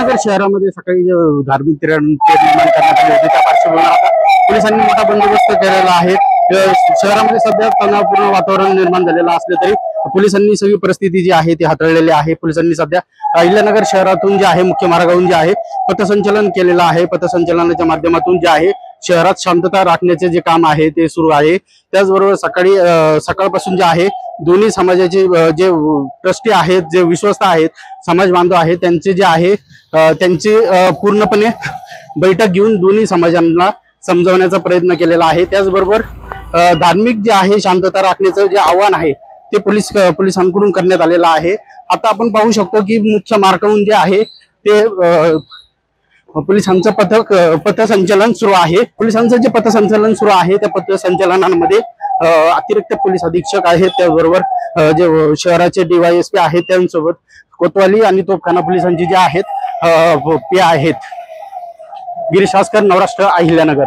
अहिल्यानगर शहरामध्ये सकाळी जे धार्मिक पेरणी निर्माण करण्यात आली होती त्या पार्श्वभूमीवर आता पोलिसांनी मोठा बंदोबस्त केलेला आहे। शहरामध्ये सध्या तणावपूर्ण वातावरण निर्माण झालेलं असलं तरी पोलिसांनी सगळी परिस्थिती जी आहे ती हाताळलेली आहे। पोलिसांनी सध्या अहिल्यानगर शहरातून जे आहे मुख्य मार्गावरून जे आहे पथसंचलन केलेलं आहे। पथसंचलनाच्या माध्यमातून जे आहे शहरात शांतता राखण्याचे जे काम आहे ते सुरू आहे। त्याचबरोबर सकाळपासून जे आहे दोन्ही समाजाचे जे ट्रस्टी आहेत, जे विश्वस्त आहेत, समाज बांधव आहेत, त्यांचे जे आहे त्यांची पूर्णपणे बैठक घेऊन दोन्ही समाजांना समजवण्याचा प्रयत्न केलेला आहे। त्याचबरोबर धार्मिक जे आहे शांतता राखण्याचं जे आव्हान आहे ते पोलिसांकडून करण्यात आलेलं आहे। आता आपण पाहू शकतो की मुख्य मार्गावरून जे आहे ते पोलिसांचं पथसंचलन सुरू आहे। पोलिसांचं जे पथसंचलन सुरू आहे त्या पथसंचलनामध्ये अतिरिक्त पोलीस अधीक्षक आहेत, त्याचबरोबर जे शहराचे DYSP आहेत त्यांसोबत कोतवाली आणि तोफखाना पोलिसांची जे आहेत पी आहेत। गिरीश आस्कर, नवराष्ट्र, अहिल्यानगर।